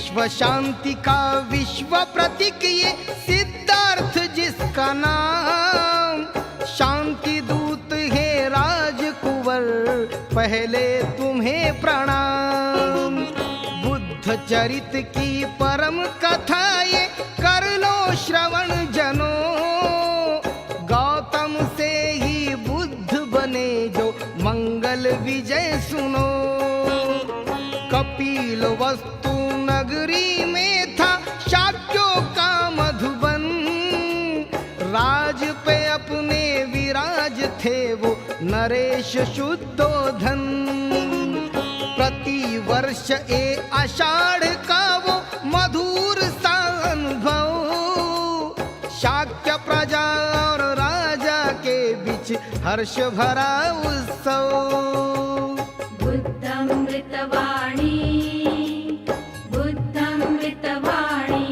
विश्व शांति का विश्व प्रतीक ये सिद्धार्थ जिसका नाम, शांति दूत है राजकुंवर पहले तुम्हें प्रणाम। बुद्ध चरित की परम कथा ये कर लो श्रवण जनो, गौतम से ही बुद्ध बने जो मंगल विजय सुनो। कपिल वस्तु नगरी में था शाक्यों का मधुबन, राज पे अपने विराज थे वो नरेश शुद्धोधन। प्रति वर्ष आषाढ़ का वो मधुर सा अनुभव, शाक्य प्रजा और राजा के बीच हर्ष भरा उत्सव। बुद्धमृतवाणी बुद्धमृतवाणी,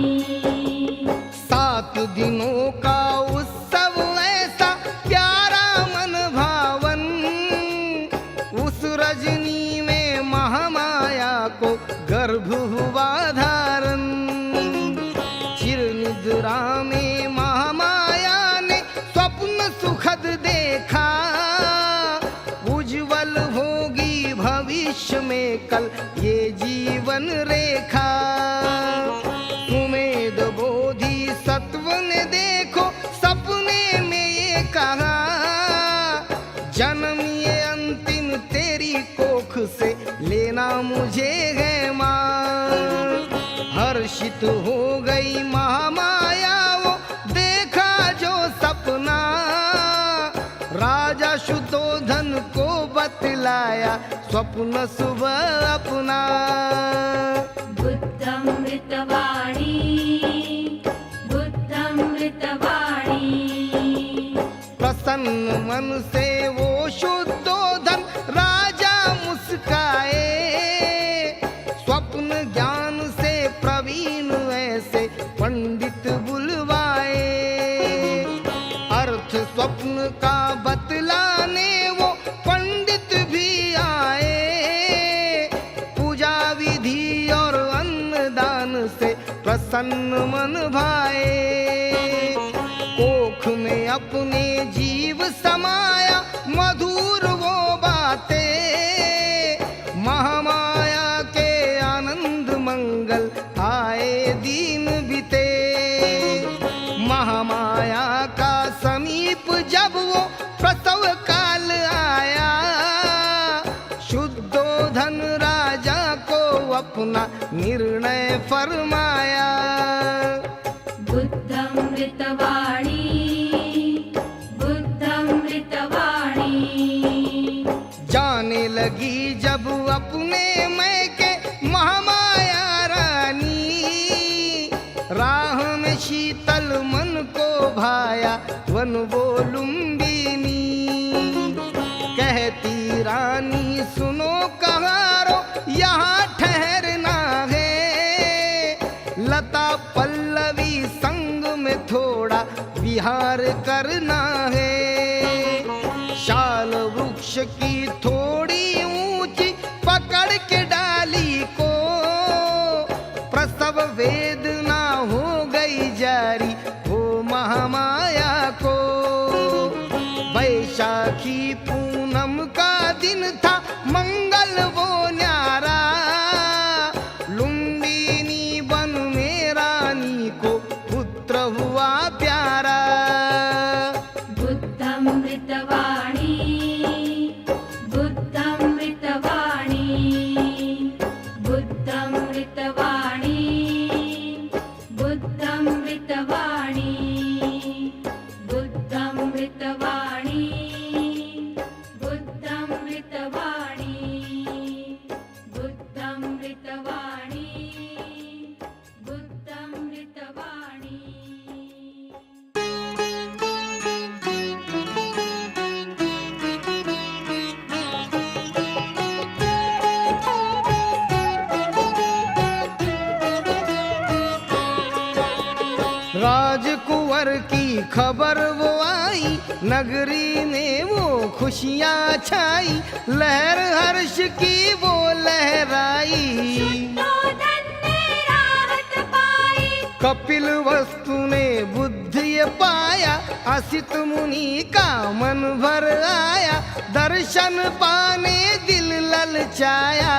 7 दिनों का उत्सव ऐसा प्यारा मन भावन, उस रजनी में महामाया को गर्भ हुआ धारण। चिर निद्रा में महामाया ने स्वप्न सुखद देखा, उज्जवल होगी भविष्य में कल ये जीवन रेखा। सुमेध बोधि सत्व ने देखो सपने में ये कहा, जन्म ये अंतिम तेरी कोख से लेना मुझे है मां। हर्षित हो गई महामाया वो देखा जो सपना, राजा शुद्धोधन को बतलाया स्वप्न सुबह अपना। बुद्धमृतवाणी बुद्धमृतवाणी, प्रसन्न मन से वो शुद्धोधन राजा मुस्काए, स्वप्न ज्ञान से प्रवीण ऐसे पंडित बुलवाए। अर्थ स्वप्न का बतलाने वो पंडित भी आए, पूजा विधि और अन्नदान से प्रसन्न मन भाए। कोख में अपने जीव समाया मधुर वो बातें, महामाया के आनंद मंगल आए दिन बीते। महामाया का समीप जब वो प्रसव काल आया, शुद्धोधन राजा को अपना निर्णय फरमाया। बुद्धमृतवाणी बुद्धमृतवाणी, जाने लगी जब अपने मैं के महामाया रानी, राह में शीतल मन को भाया वन वो लुम्बिनी। कहती रानी सुनो कहारो यहाँ ठहरना है, लता पल्लवी संग में थोड़ा विहार करना है। शाल वृक्ष की थोड़ी ऊंची पकड़ के डाली को, प्रसव वेदना हो गई जारी हो महामाया को। वैशाखी पूनम का दिन था मंगल वो न्यारा, लुम्बिनी वन में रानी को पुत्र हुआ प्यारा। बुद्धमृतवाणी बुद्धमृतवाणी बुद्धमृतवाणी बुद्धमृतवाणी बुद्धमृतवाणी बुद्धमृतवाणी बुद्धमृतवाणी बुद्धमृतवाणी। राजकुंवर की खबर वो आई, नगरी में वो खुशियाँ छाई, लहर हर्ष की वो लहराई। शुद्धोधन ने कपिल वस्तु ने बुद्धि ये पाया, असित मुनि का मन भर आया, दर्शन पाने दिल ललचाया।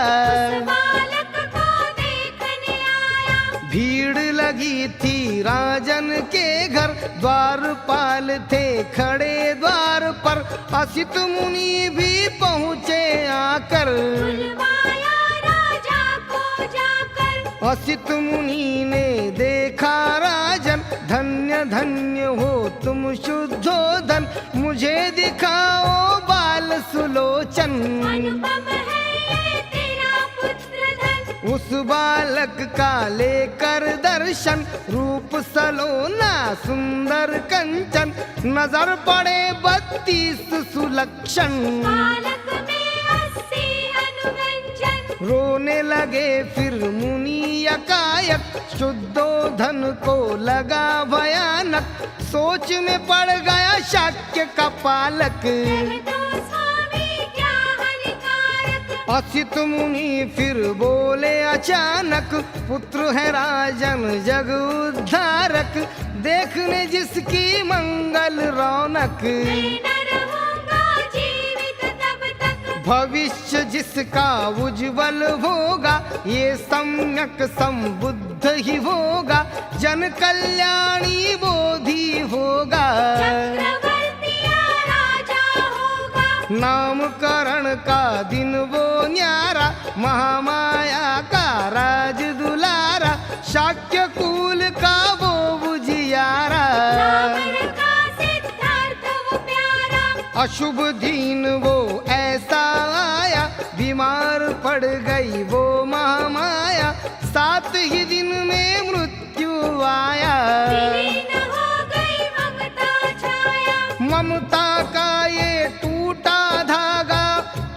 बालक को देखने आया, भीड़ लगी थी राजन के घर, द्वारपाल थे खड़े द्वार पर, असित मुनि भी पहुँचे आकर। बुलवाया राजा को जाकर, असित मुनि ने देखा राजन, धन्य धन्य हो तुम शुद्धोधन, मुझे दिखाओ बाल सुलोचन। अनुपम है ये तेरा पुत्र धन, उस बालक का लेकर दर्शन, रूप सलोना सुंदर कंचन, नजर पड़े 32 सुलक्षण। बालक में 80 अनुरंजन, रोने लगे फिर मुनि यकायक, शुद्धोधन को लगा भयानक, सोच में पड़ गया शाक्य का पालक। कह दो स्वामी क्या हानिकारक, असित मुनि फिर बोले अचानक, पुत्र है राजन जग उद्धारक, देखने जिसकी मंगल रौनक। मैं न रहूंगा जीवित तब तक, भविष्य जिसका उज्जवल होगा, ये सम्यक संबुद्ध ही होगा, जन कल्याणी बोधि होगा। चक्रवर्ती या राजा होगा, नामकरण का दिन वो न्यारा, महामाया का राज दुलारा, शाक्य कुल का वो बुझियारा। नाम रखा सिद्धार्थ वो प्यारा, अशुभ दिन वो ऐसा आया, बीमार पड़ गई वो महामाया, 7 ही दिन में मृत्यु आया। विलीन हो गई ममता छाया, ममता का ये टूटा धागा,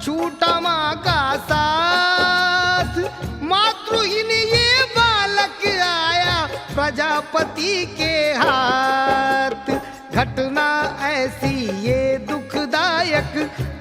छूटा माँ का साथ, मातृहीन ये बालक आया प्रजापति के हाथ। घटना ऐसी ये दुखदायक,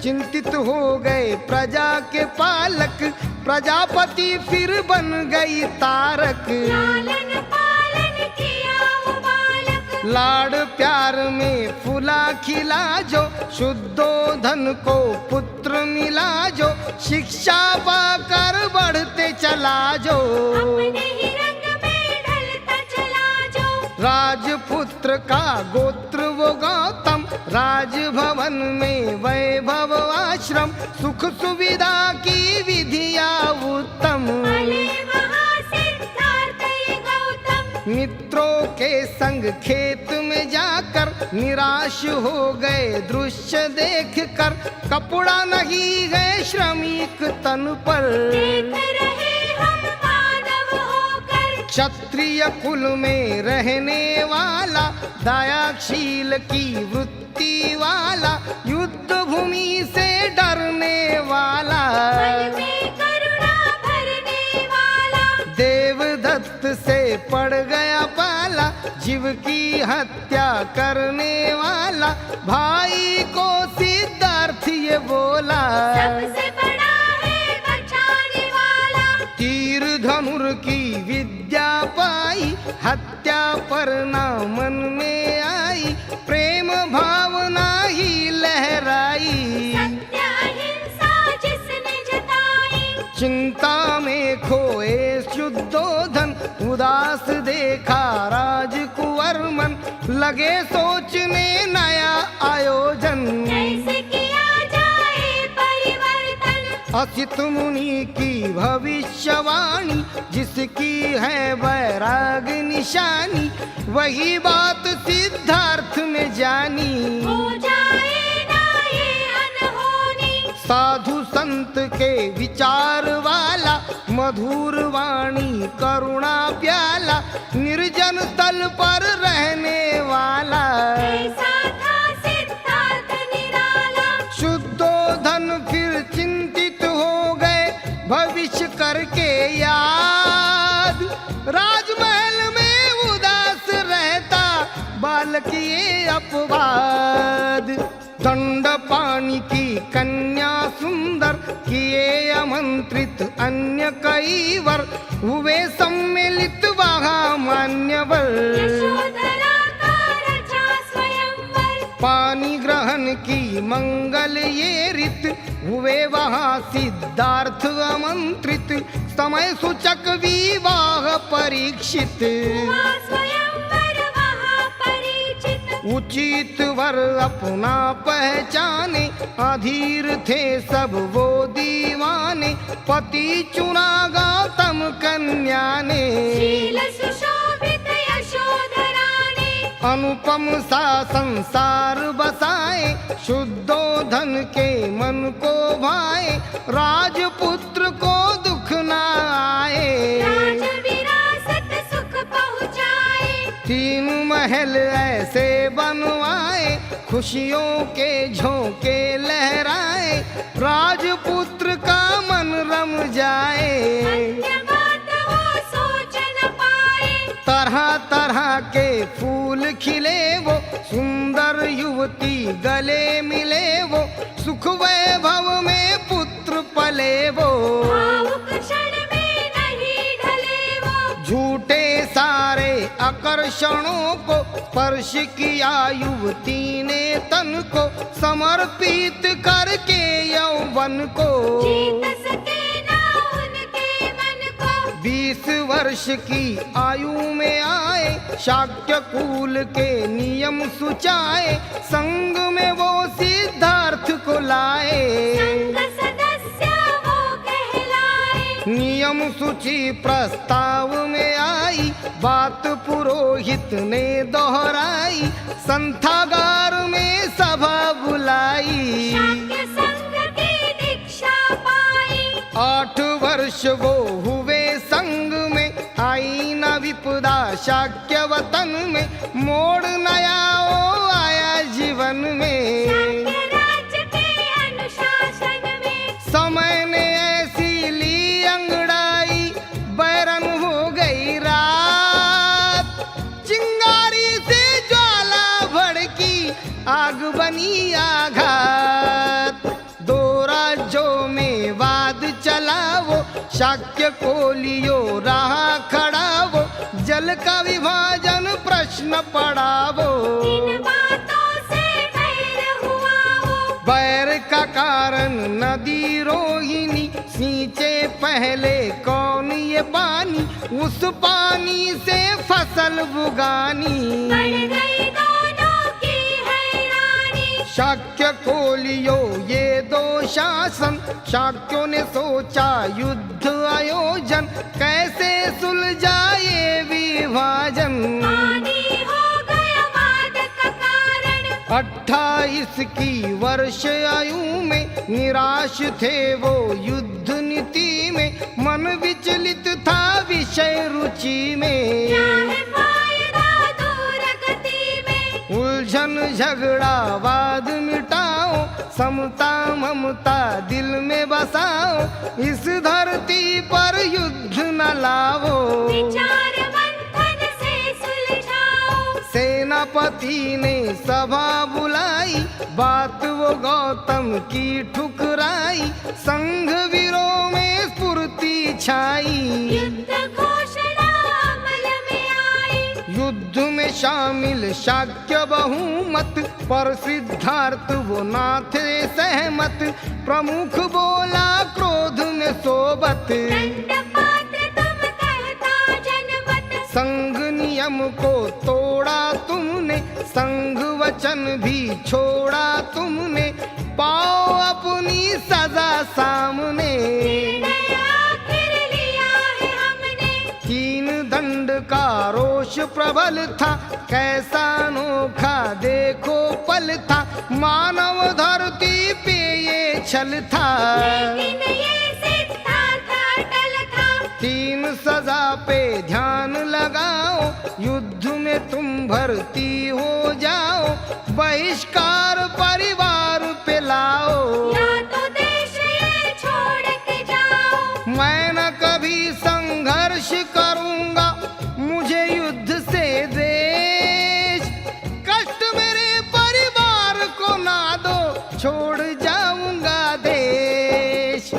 चिंतित हो गए प्रजा के पालक, प्रजापति फिर बन गई तारक। लालन पालन किया वो बालक, लाड प्यार में फूला खिला जो, शुद्धोधन को पुत्र मिला जो, शिक्षा पाकर बढ़ते चला जो। अपने ही रंग में ढलता चला जो, राजपुत्र का गोत्र वो गौतम, राजभवन में वैभव आश्रम, सुख सुविधा की विधिया उत्तम। भले महासिद्धार्थ ये गौतम, मित्रों के संग खेत में जाकर, निराश हो गए दृश्य देख कर, कपड़ा नहीं गए श्रमिक तन पर। देख रहे हम मानव होकर, क्षत्रिय कुल में रहने वाला, दयाशील की वृत्ति वाला, युद्ध भूमि से डरने वाला, मन में करुणा भरने वाला, देवदत्त से पड़ गया पाला, जीव की हत्या करने वाला, भाई को सिद्धार्थ ये बोला। सबसे बड़ा है बचाने वाला, तीर धनुर की विद्या पाई, हत्या पर ना मन में आई, प्रेम भावना ही लहराई। सत्य अहिंसा जिसने जताई, चिंता में खोए शुद्धोधन, उदास देखा राजकुंवर मन, लगे सोचने नया आयोजन। कैसे किया जाए परिवर्तन, असित मुनि की भविष्यवाणी, जिसकी है वैराग निशानी, वही बात सिद्धार्थ ने जानी। हो जाए ना ये अनहोनी, साधु संत के विचार वाला, मधुर वाणी करुणा प्याला, निर्जन तल पर रहने वाला, ऐसा था सिद्धार्थ निराला। शुद्धोधन फिर चिंतित हो गए, भविष्य करके याद, राजमहल में उदास रहता बालक ये अपवाद। दंड पानी की कन्या सुंदर, किए आमंत्रित अन्य कई वर, हुए सम्मिलित वहाँ मान्यवर। यशोधरा का रचा स्वयंवर, पानी ग्रहण की मंगल ये रीत, हुए वहाँ सिद्धार्थ आमंत्रित, समय सूचक विवाह परीक्षित। हुआ स्वयंवर वहाँ परिचित, उचित वर अपना पहचाने, अधीर थे सब वो दीवाने, पति चुना गौतम कन्या ने। शील सुशोभित यशोधरा ने, अनुपम सा संसार बसाए, शुद्धोधन के मन को भाए, राजपुत्र को दुख न आए। राज विरासत सुख पहुँचाए, तीन महल ऐसे बनवाए, खुशियों के झोंके लहराए, राजपुत्र का मन रम जाए। अन्य बात वो सोच न पाए, तरह तरह के फूल खिले वो, सुंदर युवती गले मिले वो, सुख वैभव में पुत्र पले वो। भावुक क्षण में नहीं ढले वो, झूठे सारे आकर्षणों को स्पर्श किया युवती ने तन को, समर्पित करके यौवन को। जीत सके ना उनके मन को, 20 वर्ष की आयु में आए, शाक्य कुल के नियम सुचाए, संग में वो सिद्धार्थ को लाए। संग सदस्य वो कहलाए, नियम सूची प्रस्ताव में आई, बात पुरोहित ने दोहराई, संथागार में सभा बुलाई। शाक्य संग की दीक्षा पाई, 8 वर्ष वो हुए संग में, आई न विपदा शाक्य वतन में, मोड़ नया ओ आया जीवन में। शाक्य राज्य के अनुशासन में, समय ने ऐसी ली अंगड़ाई, बैरन हो गई रात, चिंगारी से ज्वाला भड़की, आग बनी आघात। 2 राज्यों में वाद चला वो, शाक्य को लियो रहा खड़ा वो, जल का विभाजन प्रश्न पड़ा वो। इन बातों से बैर हुआ वो, बैर का कारण नदी रोहिणी, सींचे पहले कौन ये पानी, उस पानी से फसल बुगानी। बढ़ गई दोनों की हैरानी, शाक्य को लियो ये 2 शासन, शाक्यों ने सोचा युद्ध आयोजन, कैसे सुलझाए विभाजन। पानी हो गया वाद का कारण, 28 की वर्ष आयु में, निराश थे वो युद्ध नीति में, मन विचलित था विषय रुचि में। क्या है फायदा दूर गति में, उलझन झगड़ा वाद मिटाओ, समता ममता दिल में बसाओ, इस धरती पर युद्ध न लाओ। विचार मंथन से सुलझाओ, सेनापति ने सभा बुलाई, बात वो गौतम की ठुकराई, संघ वीरों में स्फूर्ति छाई। युद्ध घोषणा अमल में आई, युद्ध में शामिल शाक्य बहुमत, पर सिद्धार्थ वो ना थे सहमत, प्रमुख बोला क्रोध में सोबत। दंड पात्र तुम कहता जनमत, संघ नियम को तोड़ा तुमने, संघ वचन भी छोड़ा तुमने, पाओ अपनी सजा सामने। निर्णय आखिर लिया है हमने, 3 दंड का रोष प्रबल था, कैसा अनोखा देखो पल था, मानव धरती पे ये छल था। लेकिन ये सिद्धार्थ अटल था, 3 सजा पे ध्यान लगाओ, युद्ध में तुम भर्ती हो जाओ, बहिष्कार परिवार पे लाओ। या तो देश ये छोड़ के जाओ, मैं न कभी संघर्ष करूंगा, मुझे युद्ध से द्वेष, कष्ट मेरे परिवार को ना दो, छोड़ जाऊंगा देश।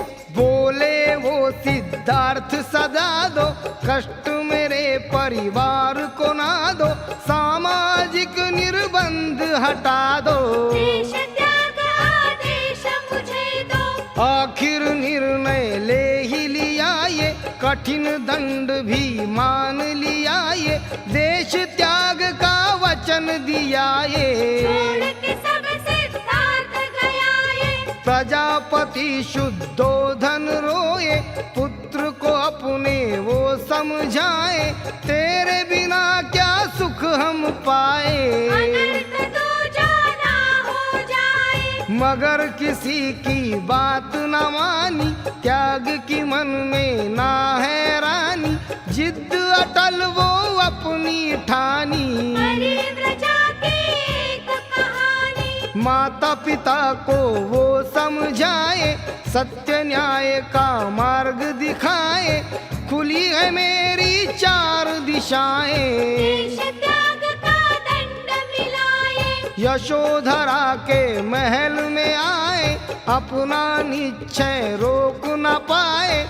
मेरे परिवार को ना दो, सामाजिक निर्बंध हटा दो। देश त्याग आदेश मुझे दो। आखिर निर्णय ले ही लिया ये, कठिन दंड भी मान लिया ये, देश त्याग का वचन दिया ये। छोड़ के सब सिद्धार्थ गया ये। प्रजापति शुद्धोधन रोए, पुत्र को अपने वो समझाए, तेरे बिना क्या सुख हम पाए। अनर्थ दो जाना हो जाए। मगर किसी की बात न मानी, त्याग की मन में ना है रानी, जिद अटल वो अपनी ठानी। हरि व्रजा की एक कहानी। माता पिता को वो समझाए, सत्य न्याय का मार्ग दिखाए, खुली है मेरी चार दिशाएं। देश त्याग का दंड मिलाए। यशोधरा के महल में आए, अपना निश्चय रोक न पाए,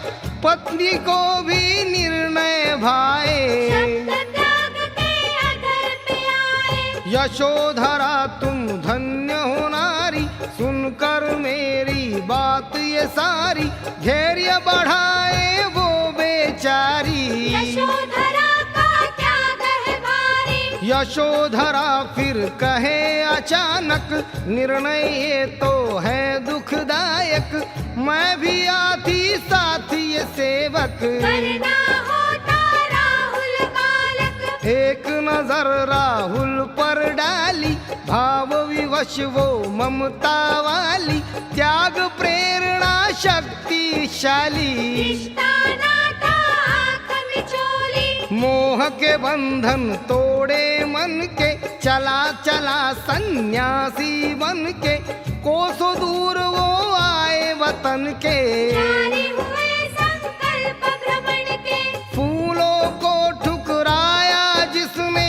पत्नी को भी निर्णय भाए। शब्द त्याग के अधर पे आए। यशोधरा तुम धन्य हो नारी, सुनकर मेरी बात ये सारी, धैर्य बढ़ाए वो बेचारी। यशोधरा का त्याग है भारी। यशोधरा फिर कहे अचानक, निर्णय ये तो है दुखदायक, मैं भी आती साथ ये सेवक। करना होता राहुल बालक। एक नजर राहुल पर डाली, भाव विवश वो ममता वाली, त्याग प्रेरणा शक्तिशाली। रिश्ता नाता आँख मिचोली। मोह के बंधन तोड़े मन के, चला चला सन्यासी बन के, कोसों दूर वो आए वतन के। जारी हुए संकल्प भ्रमण के। फूलों को ठुकराया जिसने,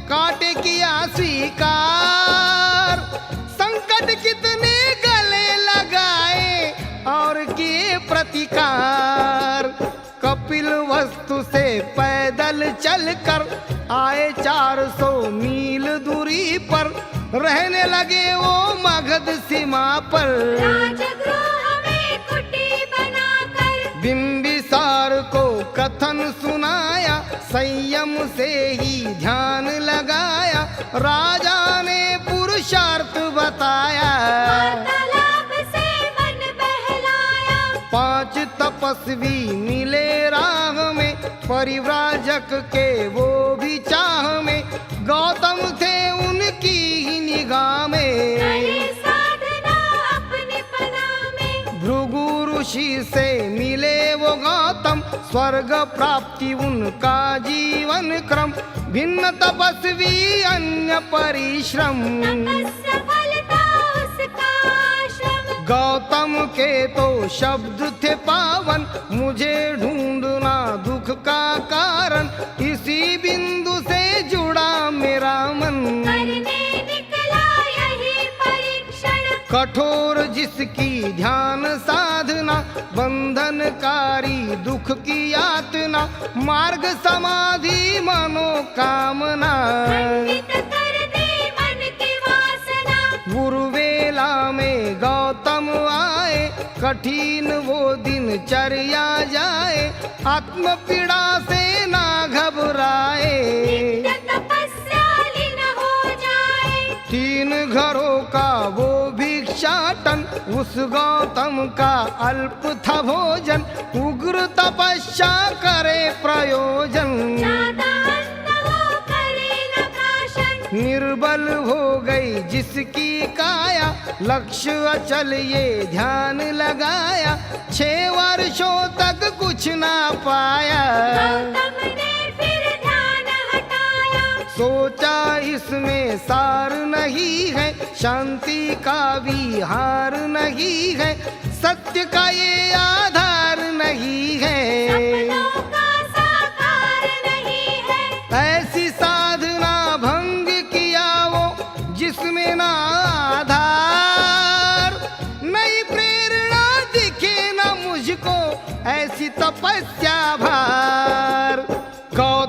कांटे किया स्वीकार, संकट कितने गले लगाए और किए प्रतिकार। कपिल वस्तु से पैदल चलकर आए 400 मील दूरी पर, रहने लगे वो मगध सीमा पर। राजगृह में कुटी बनाकर। बिंबिसार को कथन सुनाया, संयम से ही ध्यान लगाया, राजा ने पुरुषार्थ बताया। वार्तालाप से मन बहलाया। 5 तपस्वी मिले राह में, परिव्राजक के वो भी चाह में, गौतम थे उनकी ही निगाह में। करे साधना अपने पना में। भृगु ऋषि से मिले वो गौतम, स्वर्ग प्राप्ति उनका जीवन क्रम, भिन्न तपस्वी अन्य परिश्रम। तपस्या फलता उसका आश्रम। गौतम के तो शब्द थे पावन, मुझे ढूंढना दुख का कारण, इसी बिंदु से जुड़ा मेरा मन। करने निकला यही परीक्षण। कठोर जिसकी ध्यान साधना, बंधनकारी दुख की यातना, मार्ग समाधि मनोकामना। खंडित कर दे मन की वासना। गुरुवेला में गौतम आए, कठिन वो दिनचर्या जाए, आत्म पीड़ा से ना घबराए। नित्य तपस्या लीन हो जाए। 3 घरों का वो भिक्षाटन, उस गौतम का अल्प था भोजन, उग्र तपस्या करे प्रयोजन। ज्यादा अन्न वो करे न प्राशन। निर्बल हो गई जिसकी काया, लक्ष्य अचल ये ध्यान लगाया, 6 वर्षों तक कुछ ना पाया। गौतम ने फिर ध्यान हटाया। सोचा इसमें सार नहीं है, शांति का विहार नहीं है, सत्य का ये आधार नहीं है। सपनों का साकार नहीं है। ऐसी साधना भंग किया वो जिसमें ना आधार, नई प्रेरणा दिखे ना मुझको, ऐसी तपस्या भार। गौतम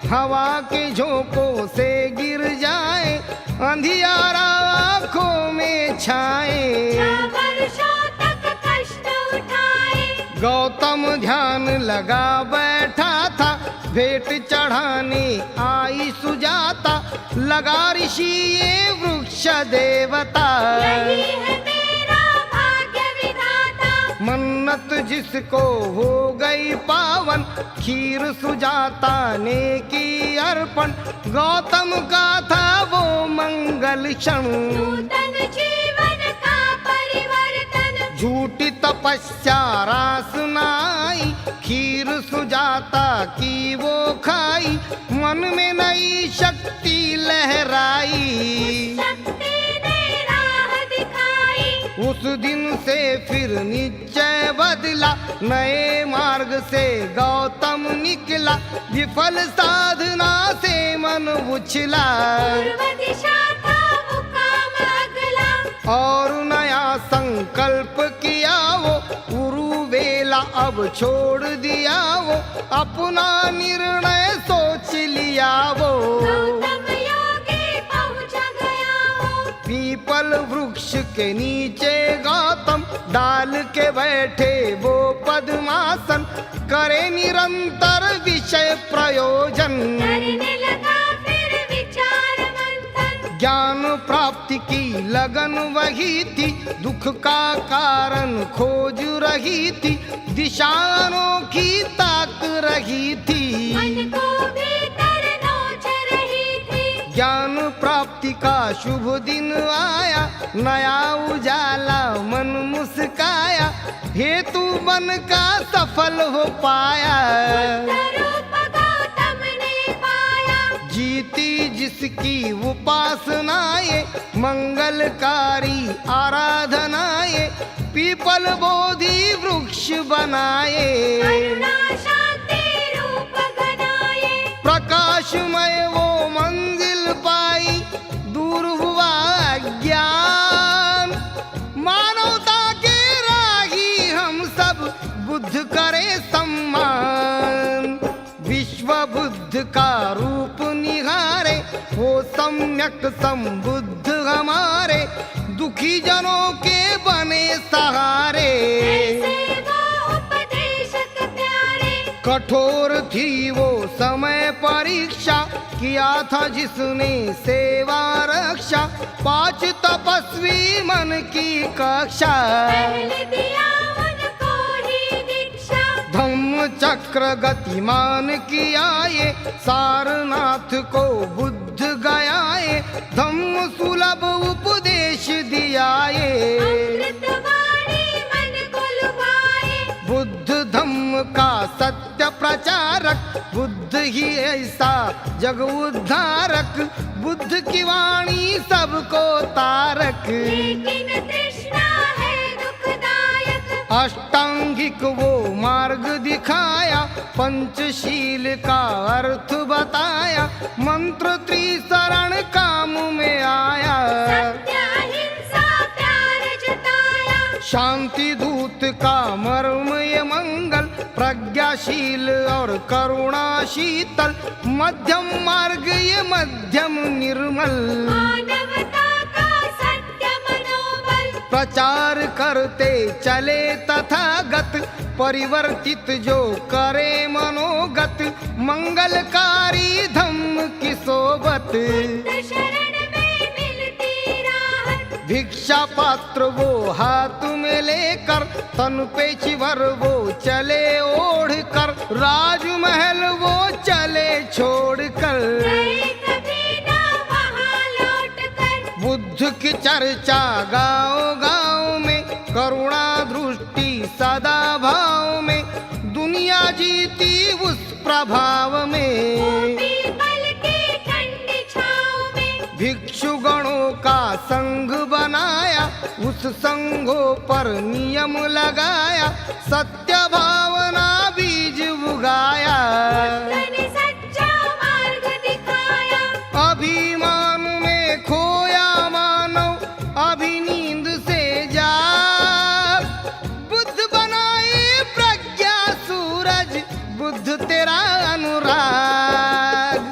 हवा के झोंकों से गिर जाए, अंधियारा आँखों में छाए। 6 वर्षों तक कष्ट उठाए, गौतम ध्यान लगा बैठा था, भेंट चढ़ाने आई सुजाता, लगा ऋषि ये वृक्ष देवता। यही है मेरा भाग्य विधाता, मन्नत जिसको हो गई पावन, खीर सुजाता ने की अर्पण, गौतम का था वो मंगल क्षण। नूतन जीवन का परिवर्तन, झूठी तपस्या रास नाई, खीर सुजाता की वो खाई, मन में नई शक्ति लहराई। शक्ति ने राह दिखाई, उस दिन से फिर निश्चय बदला, नए मार्ग से गौतम निकला, विफल साधना से मन उछला, पूर्व दिशा था मुकाम अगला। और नया संकल्प किया वो, उरुवेला अब छोड़ दिया वो, अपना निर्णय सोच लिया वो। गौतम योगी पहुँच गया वो, पीपल वृक्ष के नीचे गौतम, डाल के बैठे वो पद्मासन, करे निरंतर विषय प्रयोजन। करने लगा फिर विचार मंथन, ज्ञान प्राप्ति की लगन वही थी, दुख का कारण खोज रही थी, दिशाओं की ताक रही थी। मन को भीतर नोच रही थी, ज्ञान प्राप्ति का शुभ दिन आया, नया उजाला मन मुस्काया, हेतु बन का सफल हो पाया। स्वरूप गौतम ने पाया, जीती जिसकी उपासनाए, मंगलकारी आराधनाए, पीपल बोधि वृक्ष बनाए। करुणा शांति रूप गनाए, प्रकाशमय वो मंजिल पाई, दूर हुआ ज्ञान, मानवता के राही हम सब बुद्ध करे सम्मान। विश्व बुद्ध का रूप निहारे, वो सम्यक संबुद्ध हमारे, दुखी जनों के बने सहारे। ऐसे वो उपदेशक प्यारे, कठोर थी वो समय परीक्षा, किया था जिसने सेवा रक्षा, 5 तपस्वी मन की कक्षा। पहले दिया उनको ही दीक्षा, धम्म चक्र गतिमान किया ये, सारनाथ को बुद्ध गया ये, धम्म सुलभ उपदेश दिया ये। अमृतवाणी मन को लुभाए, बुद्ध धम्म का सत्य प्रचारक, बुद्ध ही ऐसा जग उद्धारक, बुद्ध की वाणी सबको तारक। लेकिन तृष्णा है दुखदायक, अष्टांगिक वो मार्ग दिखाया, पंचशील का अर्थ बताया, मंत्र त्रिशरण काम में आया। सत्य अहिंसा प्यार जताया, शांति दूत का मर्म ये मंगल, प्रज्ञाशील और करुणा शीतल, मध्यम मार्ग ये मध्यम निर्मल। मानवता का सत्य मनोबल, प्रचार करते चले तथागत, परिवर्तित जो करे मनोगत, मंगलकारी धम्म की सोबत। बुद्ध शरण में मिलती राहत, भिक्षा पात्र वो हाथ में लेकर, तन पे चिवर वो चले ओढ़ कर, राजमहल वो चले छोड़कर। गए कभी ना वहाँ लौट कर, बुद्ध की चर्चा गाँव गाँव में, करुणा दृष्टि सदा भाव में, दुनिया जीती उस प्रभाव में। पीपल की ठंडी छाँव में, भिक्षु गणों का संघ बनाया, उस संघों पर नियम लगाया, सत्य भावना बीज उगाया। तने सच्चा मार्ग दिखाया, अभिमान में खोया मानव, अभी नींद से जाग, बुद्ध बनाए प्रज्ञा सूरज, बुद्ध तेरा अनुराग।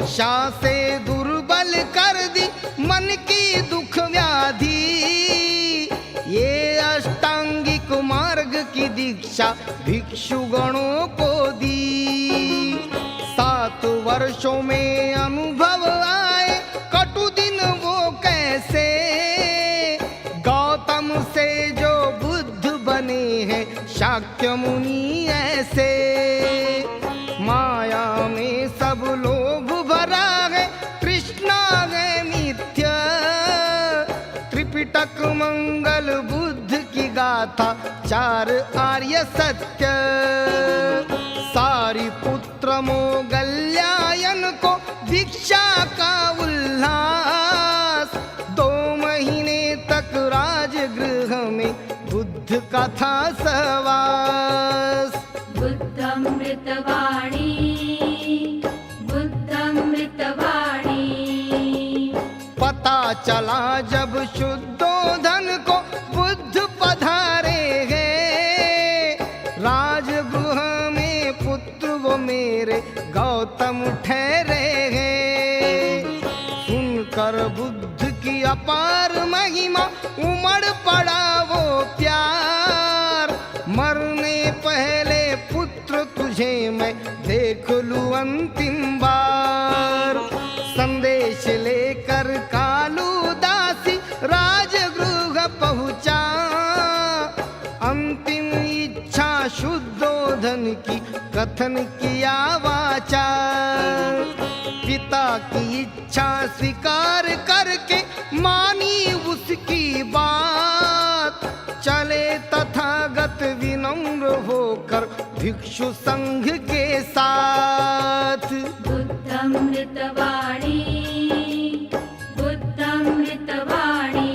भिक्षा से दुर्बल कर दी मन की दुख व्याधि। ये अष्टांगिक मार्ग की दीक्षा भिक्षुगणों को दी। 7 वर्षों में अनुभव आए कटु दिन वो कैसे, गौतम से जो बुद्ध बने हैं शाक्य मुनि ऐसे। माया में सब लोभ भरा है, तृष्णा है मिथ्या। त्रिपिटक मंगल बुद्ध की गाथा, 4 आर्य सत्य। सारिपुत्र मोगल्यायन को दीक्षा का उल्लास। 2 महीने तक राजगृह में बुद्ध का था सहवास। बुद्धमृतवाणी बुद्धमृतवाणी। पता चला जब शुद्धोधन को बुद्ध पधारे हैं। राजगृह में पुत्र वो मेरे गौतम ठहरे हैं। सुनकर बुद्ध की अपार महिमा उमड़ पड़ा वो प्यार। मरने पहले पुत्र तुझे मैं देख लूं अंतिम बार। संदेश लेकर कालूदासी राजगृह पहुंचा। अंतिम इच्छा शुद्धोधन की कथन किया वाचा। पिता की इच्छा स्वीकार करके मानी उसकी बात। चले तथागत विनम्र होकर भिक्षु संघ के साथ। बुद्धमृतवाणी बुद्धमृतवाणी।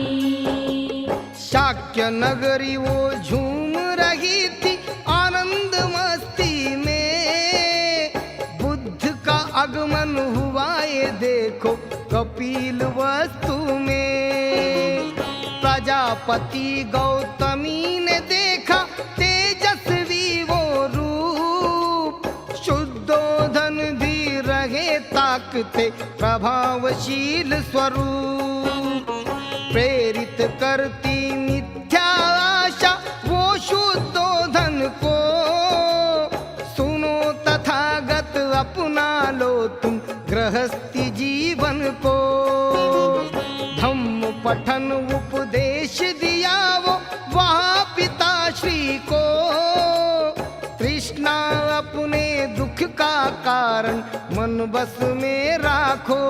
शाक्य नगरी वो झूम रही थी आनंद मस्ती में। बुद्ध का आगमन हुआ ये देखो कपिल वस्तु में। प्रजापति गौतमी ने देखा तेजस्वी वो रूप। शुद्धोधन भी रहे ताकते प्रभावशील स्वरूप। प्रेरित करती मिथ्या आशा वो शुद्धोधन को। सुनो तथागत अपना लो तुम गृहस्थी जीवन को। धम्म पठन उपदेश दिया वो वहाँ पिताश्री को। तृष्णा अपने दुख का कारण मन बस में राखो।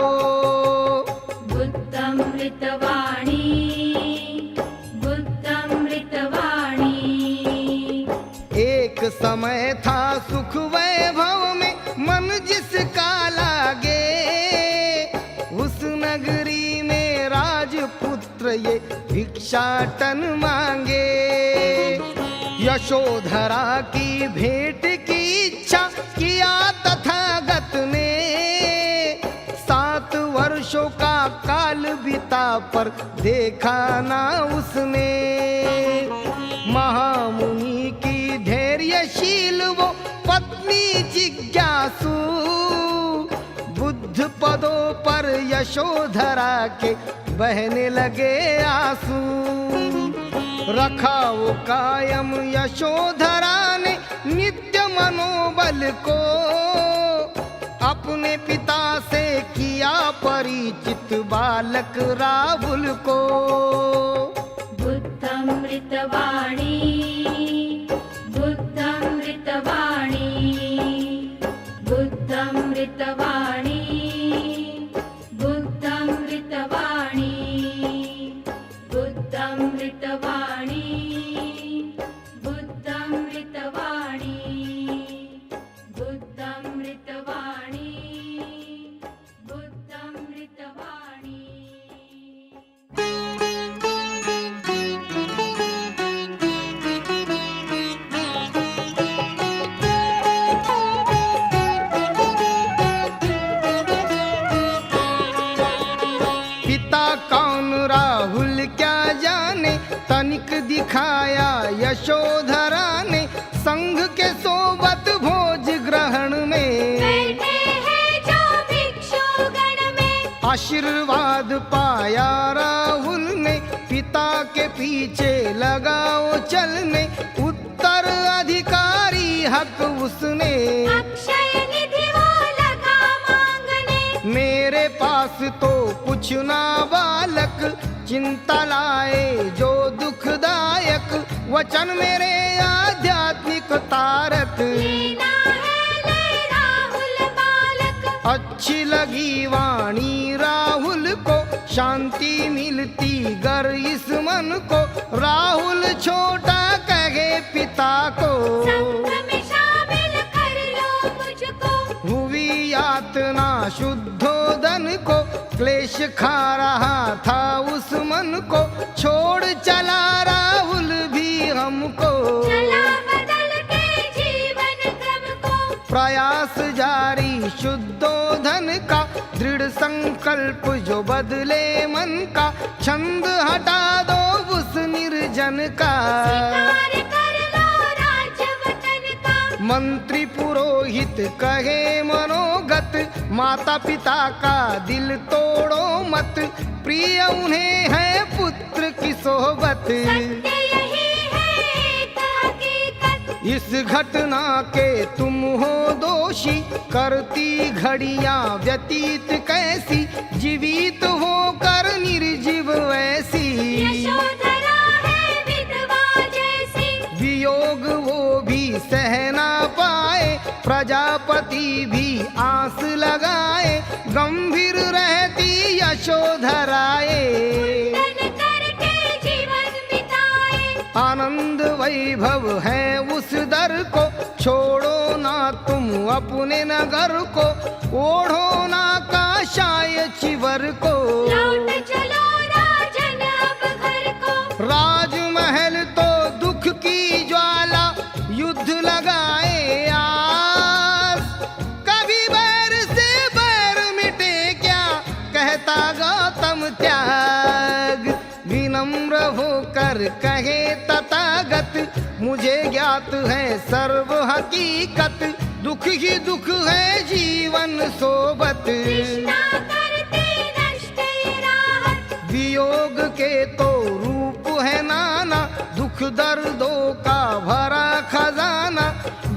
बुद्धमृतवाणी बुद्धमृतवाणी। एक समय था सुख वैभव में मन जिसका लागे। उस नगरी में राजपुत्र ये भिक्षाटन मांगे। यशोधरा की भेंट की इच्छा किया तथागत ने। 7 वर्षों का काल बीता पर देखा ना उसने। महामुनि की धैर्यशील वो पत्नी जिज्ञासु। बुद्ध पदों पर यशोधरा के बहने लगे आंसू। रखा वो कायम यशोधरा ने नित्य मनोबल को। अपने पिता से किया परिचित बालक राहुल को। बुद्धमृतवाणी बुद्धमृतवाणी बुद्धमृतवाणी बुद्धमृतवाणी बुद्धमृतवाणी बुद्धमृतवाणी बुद्धमृतवाणी बुद्धमृतवाणी। राहुल क्या जाने तनिक दिखाया यशोधरा ने। संघ के सोबत भोज ग्रहण में बैठे हैं जो भिक्षु आशीर्वाद पाया राहुल ने, पिता के पीछे लगाओ चलने, उत्तराधिकारी हक उसने, अक्षय निधि वो लगा मांगने। मेरे पास तो कुछ ना बालक, चिंता लाए जो दुखदायक, वचन मेरे आध्यात्मिक तारक। लेना है ले राहुल बालक, अच्छी लगी वाणी राहुल को, शांति मिलती गर इस मन को, राहुल छोटा कहे पिता को। संग में शामिल कर लो मुझको, हुई यातना शुद्धोदन को, क्लेश खा रहा था उस मन को, छोड़ चला राहुल भी हमको। चला बदल के जीवन क्रम को, प्रयास जारी शुद्धोधन का, दृढ़ संकल्प जो बदले मन का, छंद हटा दो उस निर्जन का। स्वीकार कर लो राज्य वतन का, मंत्री पुरोहित कहे मनोगत, माता पिता का दिल तोड़ो मत, प्रिय उन्हें है पुत्र की सोहबत। सत्य यही है एक हकीकत, इस घटना के तुम हो दोषी, करती घड़ियां व्यतीत कैसी, जीवित होकर निर्जीव वैसी। यशोधरा है विधवा जैसी, वियोग वो भी सह ना पाए, प्रजापति भी आस लगाए, गंभीर रहती यशोधराए। तन करके जीवन बिताए, आनंद वैभव है उस दर को, छोड़ो ना तुम अपने नगर को, ओढ़ो ना काशाय चिवर को। लौट चलो राजन अब घर को, राजमहल तो दुख की ज्वाला, युद्ध लगाए आस, कभी बैर से बैर मिटे क्या, कहता गौतम त्याग। विनम्र होकर कहे तथागत, मुझे ज्ञात है सर्व हकीकत, दुख ही दुख है जीवन सोबत। तृष्णा करते नष्ट ये राहत, वियोग के तो रूप है नाना, दुख दर्दों का भरा खजाना,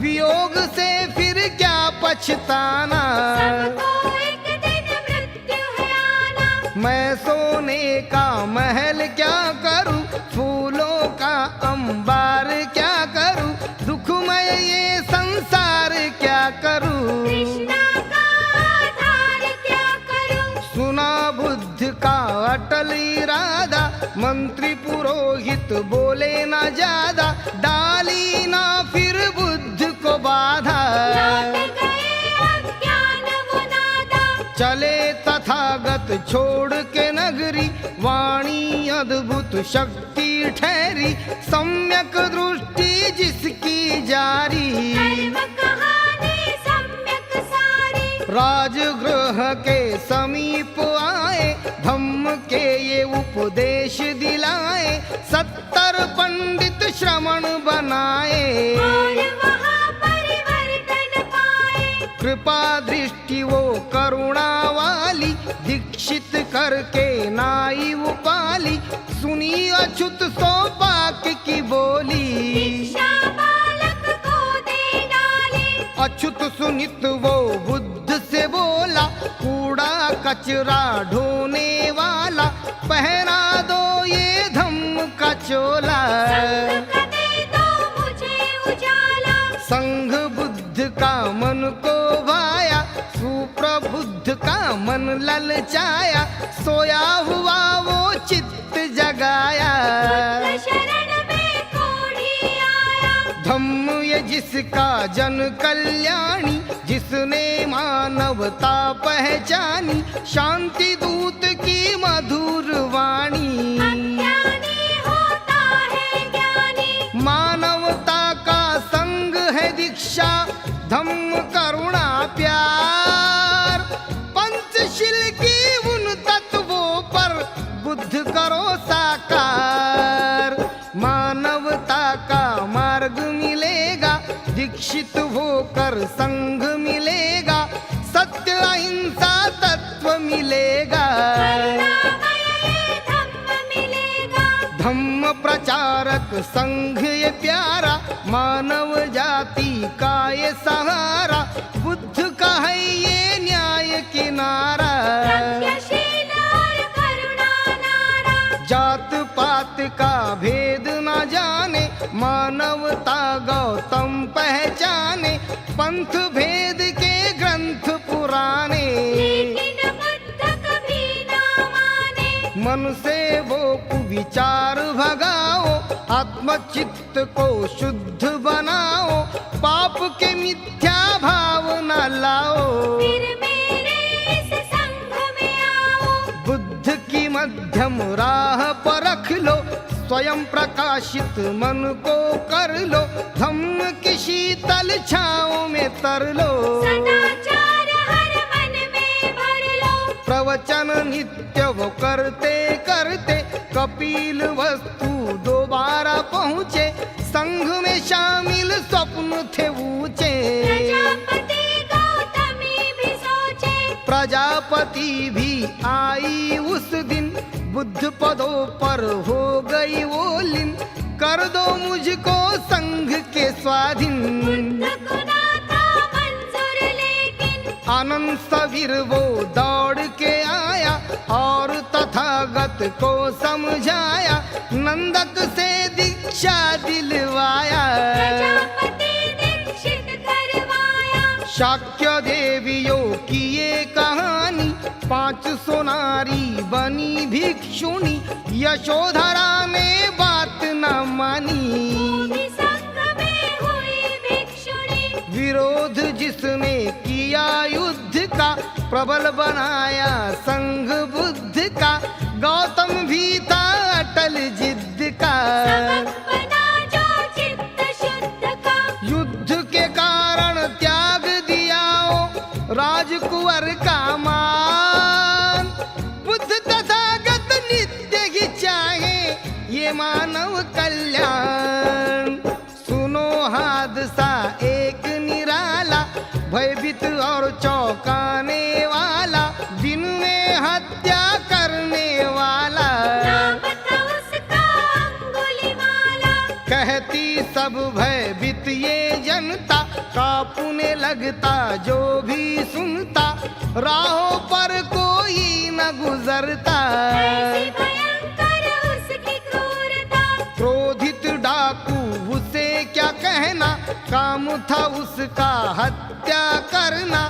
वियोग से फिर क्या पछताना। सबको एक दिन मृत्यु है आना, मैं सोने का महल क्या करूं, फूलों का अंबार क्या करूं, दुखमय ये संसार क्या करूं। तृष्णा का आधार क्या करूं, सुना बुद्ध का अटल इरादा, मंत्री पुरोहित बोले ना ज्यादा, डाली ना फिर बुद्ध को बाधा। लौट गए अज्ञान वो नादा, चले तथागत छोड़ के नगरी, वाणी अद्भुत शक्ति ठहरी, सम्यक दृष्टि जिसकी जारी। कर्म कहानी सम्यक सारी, राजगृह के समीप आए, धम्म के ये उपदेश दिलाए, 70 पंडित श्रवण बनाए। और वहाँ परिवर्तन पाए, कृपा दृष्टि वो करुणा वाली, दीक्षित करके नाई उपाली, सुनी अछूत सौपाक की बोली। दीक्षा बालक को दे डाली, अछूत सुनित वो बुद्ध से बोला, कूड़ा कचरा ढोने वाला, पहना दो ये धम्म का चोला। संग का दे दो मुझे उजाला, संघ बुद्ध का मन को भाया, सुप्रबुद्ध का मन ललचाया, सोया हुआ वो चित्त जगाया। बुद्ध शरण में कोढ़ी आया, धम्म ये जिसका जन कल्याणी, जिसने मानवता पहचानी, शांति दूत की मधुर वाणी। अज्ञानी होता है ज्ञानी, मानवता का संग है दीक्षा, धम्म करुणा प्यार, पंचशील की उन तत्वों पर बुद्ध करो साकार। मानवता का मार्ग मिलेगा, दीक्षित होकर संग मिलेगा, सत्य अहिंसा तत्व मिलेगा। तारक संघ ये प्यारा, मानव जाति का ये सहारा, बुद्ध का है ये न्याय किनारा। प्रज्ञाशील और करुणा नारा, जात पात का भेद न जाने, मानवता गौतम पहचाने, पंथ भेद के ग्रंथ पुराने। लेकिन बुद्ध कभी ना माने, मन से वो कुविचार भगाओ, आत्मचित्त को शुद्ध बनाओ, पाप के मिथ्या भाव न लाओ। फिर मेरे इस संघ में आओ, बुद्ध की मध्यम राह पर रख लो, स्वयं प्रकाशित मन को कर लो, धम्म की शीतल छाँव में तर लो। सदाचार हर मन में भर लो, प्रवचन नित्य वो करते करते, कपिल वस्तु दोबारा पहुँचे, संघ में शामिल स्वप्न थे ऊंचे। प्रजापति गौतमी भी सोचे, प्रजापति भी आई उस दिन, बुद्ध पदों पर हो गई वो लीन, कर दो मुझको संघ के स्वाधीन। बुद्ध को ना था मंजूर लेकिन, आनंद सवीर वो दौड़ के आया, और तथागत को समझाया, नंदक से दीक्षा दिलवाया। प्रजापति दीक्षित करवाया, शाक्य देवियों की ये कहानी, 5 सोनारी बनी भिक्षुणी, यशोधरा ने बात न मानी। भी संघ में हुई भिक्षुणी, विरोध जिसने किया युद्ध का, प्रबल बनाया संघ बुद्ध का, गौतम भी था अटल जिद्द का। सबक बना जो चित्त शुद्ध का, युद्ध के कारण त्याग दिया ओ राजकुंवर का मान, बुद्ध तथागत नित्य ही चाहे ये मानव कल्याण। सुनो हादसा एक निराला, भयभीत और चौंकाने वाला, दिन में हत्या करने वाला। नाम था उसका अंगुलीमाला, कहती सब भयभीत ये जनता, कांपने लगता जो भी सुनता, राहों पर कोई न गुजरता। ऐसी भयंकर उसकी क्रूरता, क्रोधित डाकू उसे क्या कहना, काम था उसका हत्या करना,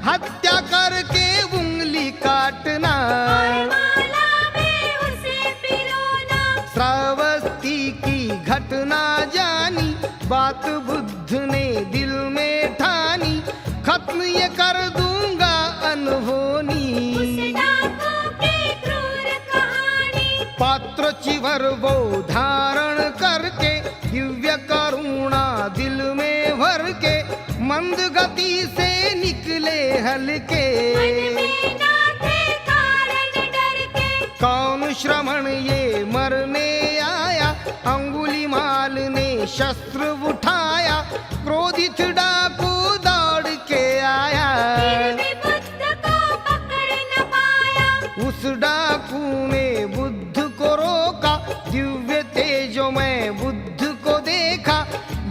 हत्या करके उंगली काटना। और माला में उसे पिरोना, श्रावस्ती की घटना जानी, बात बुद्ध ने दिल में ठानी, खत्म ये कर दूंगा अनहोनी। उस डाकू की क्रूर कहानी, पात्र चिवर वो धारण करके, दिव्य करुणा दिल में भर के, मंद गति से निकले हल्के। मन में ना थे कारण डर के, कौन श्रमण ये मरने आया, अंगुलीमाल ने शस्त्र उठाया, क्रोधित डाकू दौड़ के आया। फिर भी बुद्ध को पकड़ न पाया, उस डाकू ने बुद्ध को रोका, दिव्य तेजो में बुद्ध को देखा,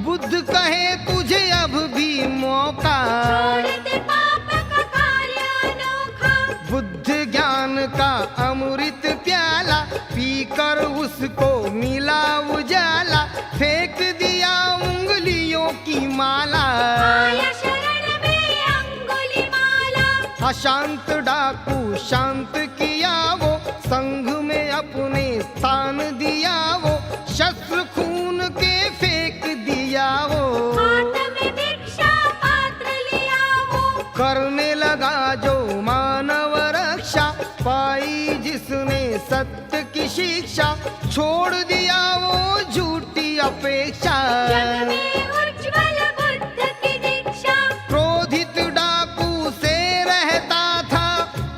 बुद्ध कहे तुझे अब भी मौका। छोड़ दे पाप का कार्य अनोखा, बुद्ध ज्ञान का अमृत प्याला, पीकर उसको मिला उजाला, फेंक दिया उंगलियों की माला। आया शरण में अंगुलीमाला, अशांत डाकू शांत किया वो, संघ में अपने स्थान दिया वो, शस्त्र खून के फेंक दिया वो। हाथ में भिक्षा पात्र लिया वो, करने लगा जो मानव रक्षा, पाई जिसने सत्य की शिक्षा, छोड़ दिया वो झूठी अपेक्षा। जग में उज्ज्वल बुद्ध की दीक्षा, क्रोधित डाकू से रहता था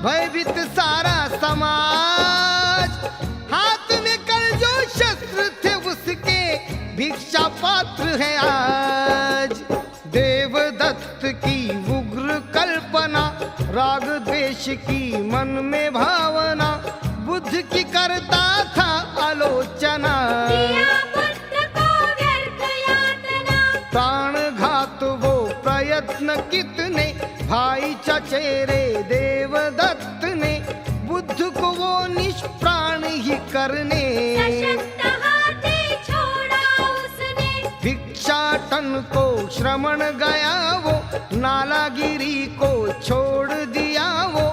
भयभीत सारा समाज, हाथ में कल जो शस्त्र थे उसके भिक्षा पात्र है आज। देवदत्त की उग्र कल्पना, राग द्वेष की मन में भावना, बुद्ध की करता था आलोचना। दिया बुद्ध से रे देवदत्त ने बुद्ध को वो निष्प्राण ही करने। सशक्त हाथी छोड़ा उसने, भिक्षाटन को श्रमण गया वो, नालागिरी को छोड़ दिया वो,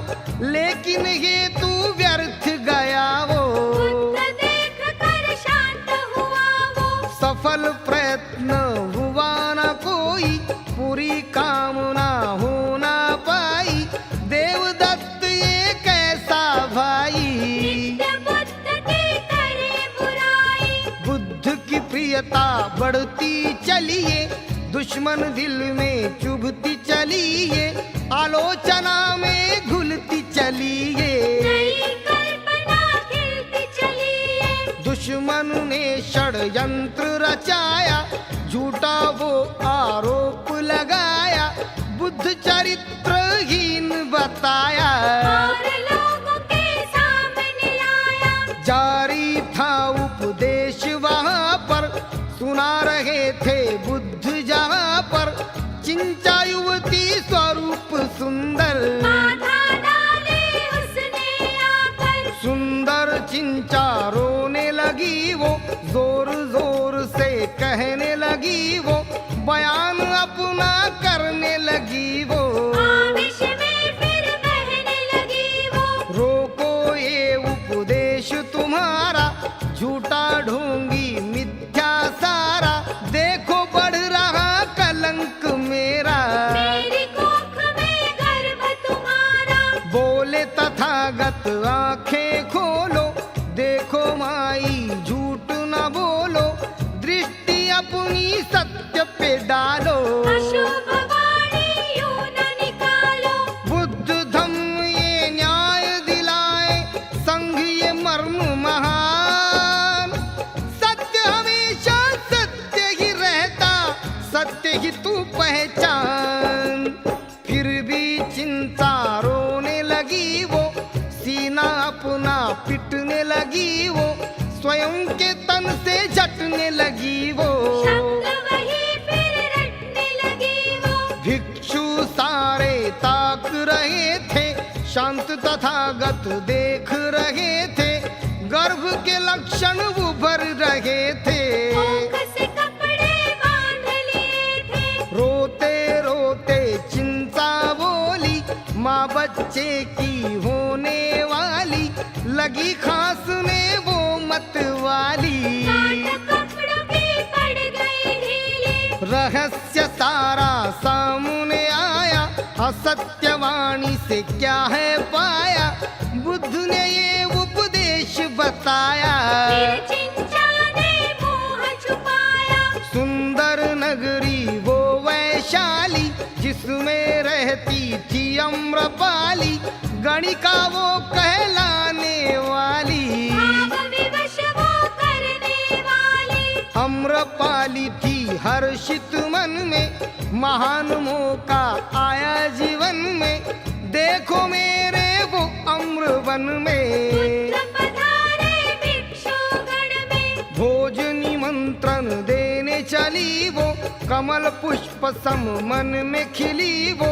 लेकिन हेतु व्यर्थ गया वो। बुद्ध देख कर शांत हुआ वो, सफल प्रयत्न हुआ न कोई, पूरी कामना हो ना पाई, देवदत्त ये कैसा भाई। नित्य बुद्ध की करे बुराई, बुद्ध की प्रियता बढ़ती चलिए, दुश्मन दिल में चुभती चलिए, आलोचना में घुलती चलिए। नई कल्पना खिलती चलिए, दुश्मन ने षड्यंत्र रचाया, झूठा वो आरोप लगाया, बुद्ध चरित्रहीन बताया। और लोगों के सामने लाया, जारी था उपदेश वहाँ पर, सुना रहे थे बुद्ध जहाँ पर, चिंचा युवती स्वरूप सुंदर। बाधा डाली उसने आकर, सुंदर चिंचा रोने लगी वो, जोर जोर से कहने लगी वो, बयान अपना करने लगी वो। आवेश में फिर बहने लगी वो, रोको ये उपदेश तुम्हारा, झूठा ढोंगी मिथ्या सारा, देखो बढ़ रहा कलंक मेरा। मेरी कोख में गर्भ तुम्हारा, बोले तथागत आंखें खोलो, देखो माई झूठ न बोलो, दृष्टि अपनी सत्य पे डालो। अशुभ वाणी यूं न निकालो, बुद्ध धम्म ये न्याय दिलाए, संघ ये मर्म महान, सत्य हमेशा सत्य ही रहता, सत्य ही तू पहचान। फिर भी चिंता रोने लगी वो, सीना अपना पिटने लगी वो, स्वयं के तन से झटने लगी वो। शब्द वही फिर रटने लगी वो, भिक्षु सारे ताक रहे थे, शांत तथागत देख रहे थे, गर्भ के लक्षण उभर रहे थे। कोख से कपड़े बांध लिए थे, रोते रोते चिंता बोली, माँ बच्चे की होने वाली, लगी खांसने वो मत वाली। काट कपड़ों की पड़ गई ढीली, रहस्य सारा सामने आया, असत्यवाणी से क्या है पाया, बुद्ध ने ये उपदेश बताया। फिर चिंचा ने मुंह छुपाया, सुंदर नगरी वो वैशाली, जिसमें रहती थी अम्रपाली, गणिका वो कहलाने वाली। भाव विवश वो करने वाली, अम्रपाली थी हर्षित मन में, महान मौका आया जीवन में, देखो मेरे वो अम्रवन में। पुत्र पधारे भिक्षुगण में, भोज निमंत्रण देने चली वो, कमल पुष्प सम मन में खिली वो,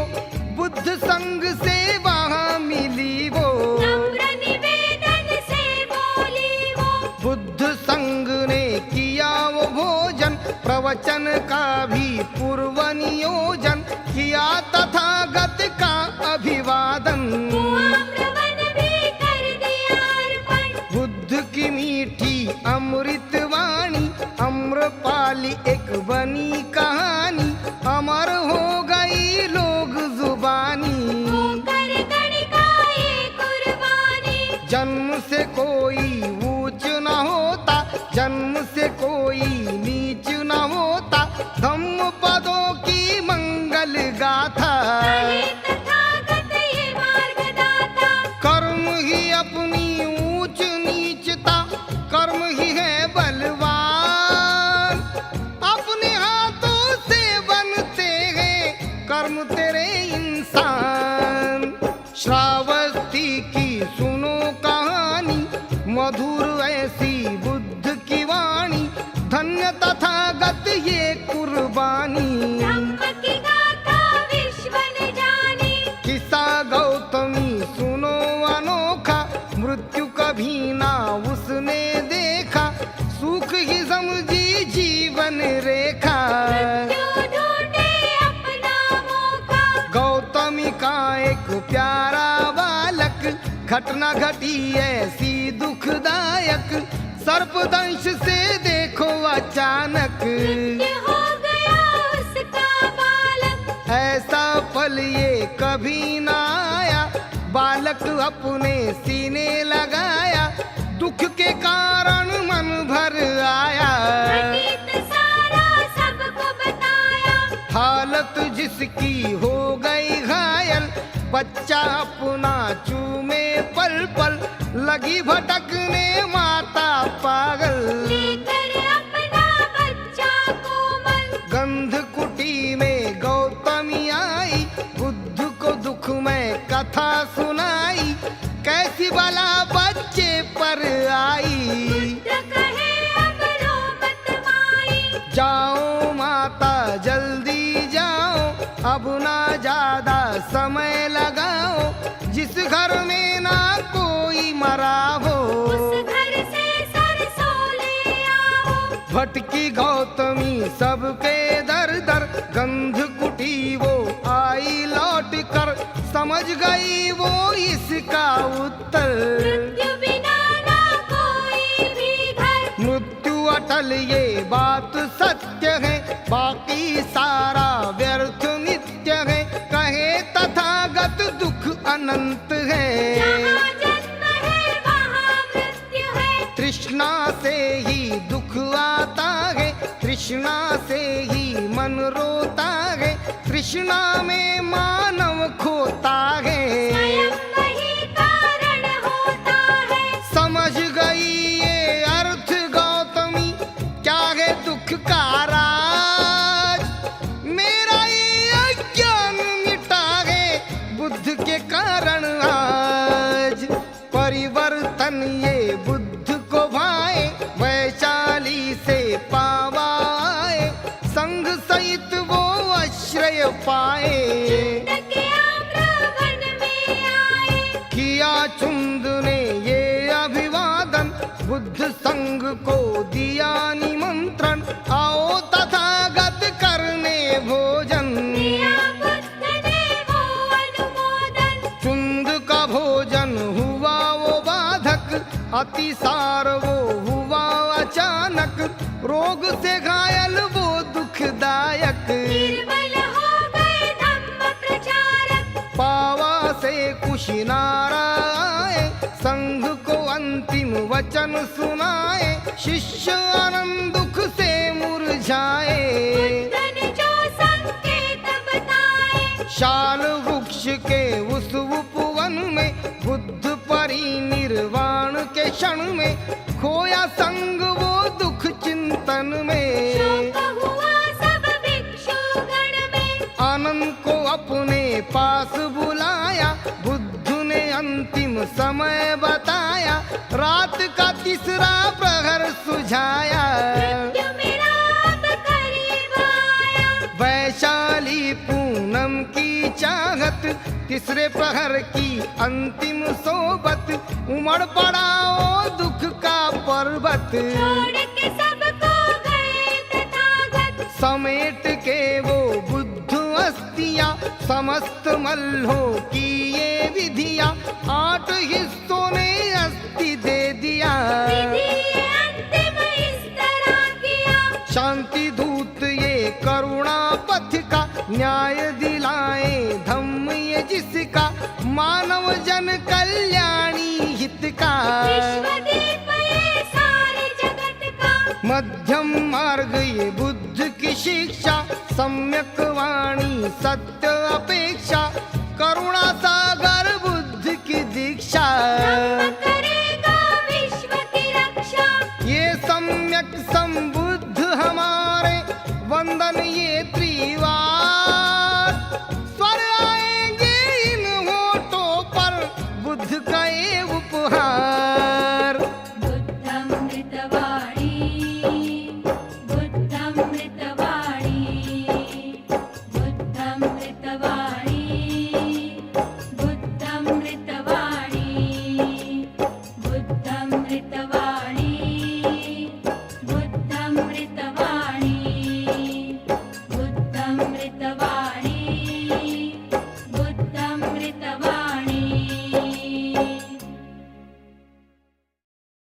बुद्ध संग से वहाँ मिली वो। नम्र निवेदन से बोली वो, बुद्ध संग ने किया वो भोजन, प्रवचन का भी पूर्व नियोजन, किया तथागत का अभिवादन। आम्रवन भी कर दिया अर्पण, बुद्ध की मीठी अमृत वाणी, अम्रपाली एक बनी कहानी, अमर हो गई लोग जुबानी। होकर गणिका ये कुर्बानी, जन्म से कोई ऊंच न होता, जन्म से कोई नीच न होता, धम्म पदों की मंगल गाथा। कहे तथागत ये मार्गदाता, कर्म ही अपनी ऊंच नीचता, कर्म ही है बलवान, अपने हाथों से बनते हैं कर्म तेरे इंसान। श्रावस्ती की सुनो कहानी, मधुर ऐसी बुद्ध की वाणी, धन्य तथागत ये कुर्बानी। धम्म की गाथा विश्व ने जानी, किस्सा मृत्यु कभी ना उसने देखा, सुख ही समझी जीवन रेखा। मृत्यु ढूंढे अपना मौका, गौतमी का एक प्यारा बालक, घटना घटी ऐसी दुखदायक, सर्पदंश से देखो अचानक। मृत्यु हो गया उसका बालक, ऐसा पल ये कभी ना आया, बालक अपने सीने लगाया, दुख के कारण मन भर आया। अतीत सारा सबको बताया, हालत जिसकी हो गई घायल, बच्चा अपना चूमे पल पल, लगी भटकने माता पागल। लेकर अपना बच्चा कोमल, गंध कुटी में गौतमी आई, बुद्ध को दुख में कथा सुनाई, कैसी बला बच्चे पर आई। बुद्ध कहे अब रो मत माई, जाओ माता जल्दी जाओ, अब ना ज्यादा समय लगाओ, जिस घर में ना कोई मरा हो। उस घर से सरसों ले आओ। भटकी गौतमी सबके दर दर, गंध कुटी वो आई लौट कर, समझ गई वो इसका उत्तर। मृत्यु बिना ना कोई भी घर, मृत्यु अटल ये बात सत्य है, बाकी सारा व्यर्थ नित्य है, कहे तथागत दुख अनंत है। जहाँ जन्म है वहाँ मृत्यु है, तृष्णा से ही दुख आता है, तृष्णा से ही मन रोता है, तृष्णा में मानव खोता है। स्वयं वही कारण होता है। समझ गई ये अर्थ गौतमी, क्या है दुख का राज, मेरा ये अज्ञान मिटा है बुद्ध के कारण आज। परिवर्तन ये बुद्ध को भाए, वैशाली से पावाए, संग सहित वो आश्रय पाए। के आम्रवन में आए, किया चुंद ने ये अभिवादन, बुद्ध संघ को दिया निमंत्रण, आओ तथागत करने भोजन। दिया बुद्ध ने वो अनुमोदन, चुंद का भोजन हुआ वो बाधक, अतिसार वो हुआ अचानक, रोग से घायल वो दुखदायक। निर्बल हो गए धम्म प्रचारक, पावा से कुशिनारा आए, संघ को अंतिम वचन सुनाए, शिष्य आनंद दुख से मुरझाए। बुद्ध ने जो संकेत बताए, शाल वृक्ष के उस उपवन में, बुद्ध परिनिर्वाण के क्षण में, खोया संग वो दुख चिंतन में। शोक हुआ सब भिक्षुगण में, आनंद को अपने पास बुलाया, बुद्ध ने अंतिम समय बताया, रात का तीसरा प्रहर सुझाया। मृत्यु मेरा अब करीब आया, वैशाली पूनम की चाहत, तीसरे प्रहर की अंतिम सोबत, उमड़ पड़ा ओ दुख का पर्वत। छोड़ के सबको गए तथागत, समेट के वो बुद्ध अस्थियां, समस्त मल्लों की ये विधिया, 8 हिस्सों ने अस्थि दे दिया। विधि ये अंतिम इस तरह किया, शांति दूत ये करुणा पथ का, न्याय दिलाए धम्म ये जिसका, मानव जन कल्याणी हित का। विश्वदीप ये सारे जगत का, मध्यम मार्ग ये बुद्ध की शिक्षा, सम्यक वाणी सत्य अपेक्षा, करुणा सागर बुद्ध की दीक्षा। धम्म करेगा विश्व की रक्षा, ये सम्यक संबुद्ध हमारे, वंदन ये त्रिवार, स्वर आएंगे इन होठों पर बुद्ध का ये उपहार।